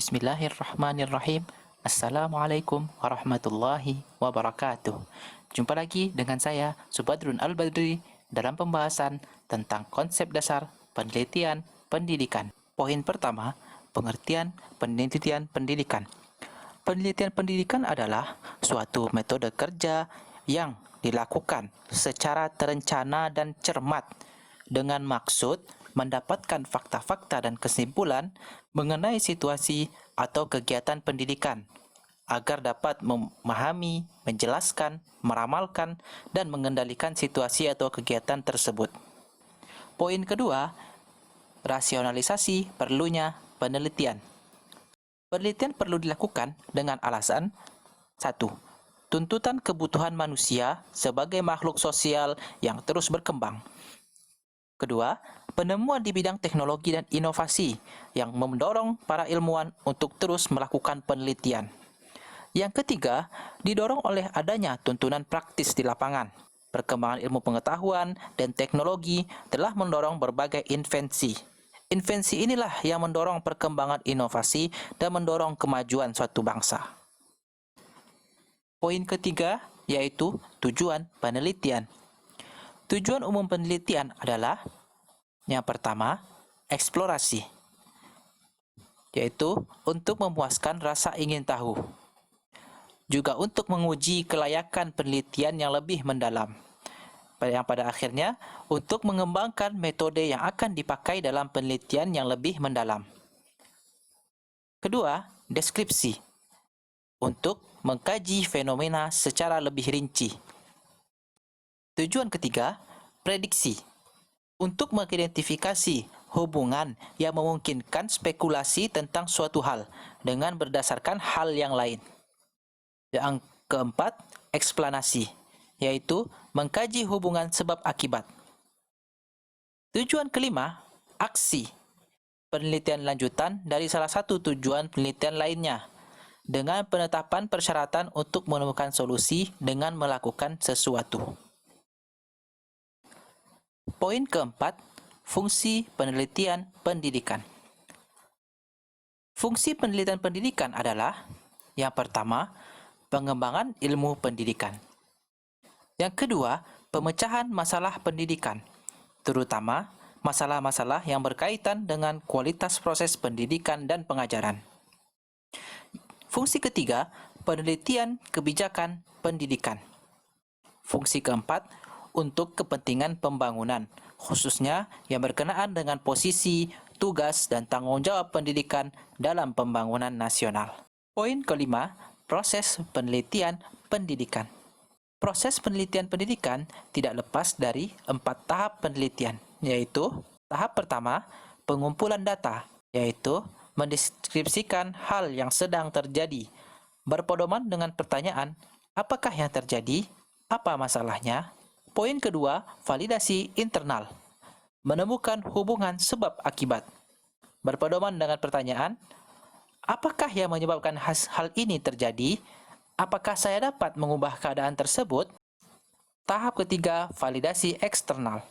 Bismillahirrahmanirrahim. Assalamualaikum warahmatullahi wabarakatuh. Jumpa lagi dengan saya, Subadrun Al-Badri, dalam pembahasan tentang konsep dasar penelitian pendidikan. Poin pertama, pengertian penelitian pendidikan. Penelitian pendidikan adalah suatu metode kerja yang dilakukan secara terencana dan cermat dengan maksud mendapatkan fakta-fakta dan kesimpulan mengenai situasi atau kegiatan pendidikan agar dapat memahami, menjelaskan, meramalkan, dan mengendalikan situasi atau kegiatan tersebut. Poin kedua, rasionalisasi perlunya penelitian. Penelitian perlu dilakukan dengan alasan 1. Tuntutan kebutuhan manusia sebagai makhluk sosial yang terus berkembang. Kedua, penemuan di bidang teknologi dan inovasi yang mendorong para ilmuwan untuk terus melakukan penelitian. Yang ketiga, didorong oleh adanya tuntunan praktis di lapangan. Perkembangan ilmu pengetahuan dan teknologi telah mendorong berbagai invensi. Invensi inilah yang mendorong perkembangan inovasi dan mendorong kemajuan suatu bangsa. Poin ketiga, yaitu tujuan penelitian. Tujuan umum penelitian adalah yang pertama, eksplorasi, yaitu untuk memuaskan rasa ingin tahu. Juga untuk menguji kelayakan penelitian yang lebih mendalam. Yang pada akhirnya, untuk mengembangkan metode yang akan dipakai dalam penelitian yang lebih mendalam. Kedua, deskripsi, untuk mengkaji fenomena secara lebih rinci. Tujuan ketiga, prediksi, untuk mengidentifikasi hubungan yang memungkinkan spekulasi tentang suatu hal dengan berdasarkan hal yang lain. Yang keempat, eksplanasi, yaitu mengkaji hubungan sebab akibat. Tujuan kelima, aksi, penelitian lanjutan dari salah satu tujuan penelitian lainnya, dengan penetapan persyaratan untuk menemukan solusi dengan melakukan sesuatu. Poin keempat, fungsi penelitian pendidikan. Fungsi penelitian pendidikan adalah yang pertama, pengembangan ilmu pendidikan. Yang kedua, pemecahan masalah pendidikan, terutama masalah-masalah yang berkaitan dengan kualitas proses pendidikan dan pengajaran. Fungsi ketiga, penelitian kebijakan pendidikan. Fungsi keempat, untuk kepentingan pembangunan, khususnya yang berkenaan dengan posisi, tugas, dan tanggung jawab pendidikan dalam pembangunan nasional. Poin kelima, proses penelitian pendidikan. Proses penelitian pendidikan tidak lepas dari 4 tahap penelitian, yaitu tahap pertama, pengumpulan data, yaitu mendeskripsikan hal yang sedang terjadi, berpedoman dengan pertanyaan, apakah yang terjadi, apa masalahnya. Poin kedua, validasi internal, menemukan hubungan sebab akibat, berpedoman dengan pertanyaan, apakah yang menyebabkan hal ini terjadi? Apakah saya dapat mengubah keadaan tersebut? Tahap ketiga, validasi eksternal,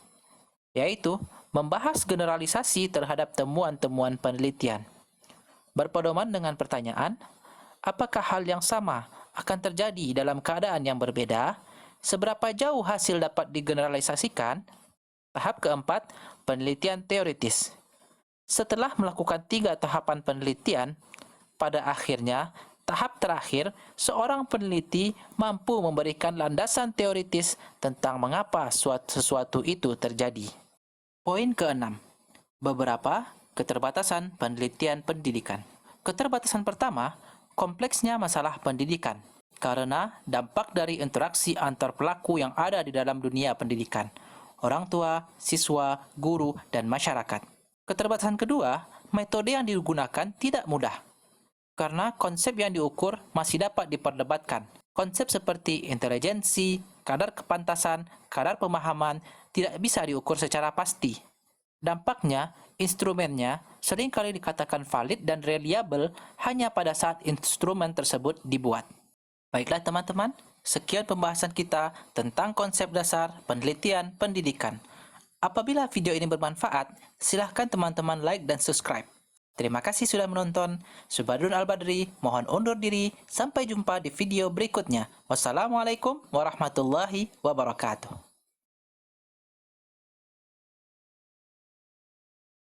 yaitu membahas generalisasi terhadap temuan-temuan penelitian. Berpedoman dengan pertanyaan, apakah hal yang sama akan terjadi dalam keadaan yang berbeda? Seberapa jauh hasil dapat digeneralisasikan? Tahap keempat, penelitian teoritis. Setelah melakukan 3 tahapan penelitian, pada akhirnya, tahap terakhir, seorang peneliti mampu memberikan landasan teoritis tentang mengapa sesuatu itu terjadi. Poin keenam, beberapa keterbatasan penelitian pendidikan. Keterbatasan pertama, kompleksnya masalah pendidikan, karena dampak dari interaksi antar pelaku yang ada di dalam dunia pendidikan, orang tua, siswa, guru, dan masyarakat. Keterbatasan kedua, metode yang digunakan tidak mudah, karena konsep yang diukur masih dapat diperdebatkan. Konsep seperti intelijensi, kadar kepantasan, kadar pemahaman tidak bisa diukur secara pasti. Dampaknya, instrumennya seringkali dikatakan valid dan reliable hanya pada saat instrumen tersebut dibuat. Baiklah teman-teman, sekian pembahasan kita tentang konsep dasar penelitian pendidikan. Apabila video ini bermanfaat, silahkan teman-teman like dan subscribe. Terima kasih sudah menonton. Subadrun Al-Badri mohon undur diri. Sampai jumpa di video berikutnya. Wassalamualaikum warahmatullahi wabarakatuh.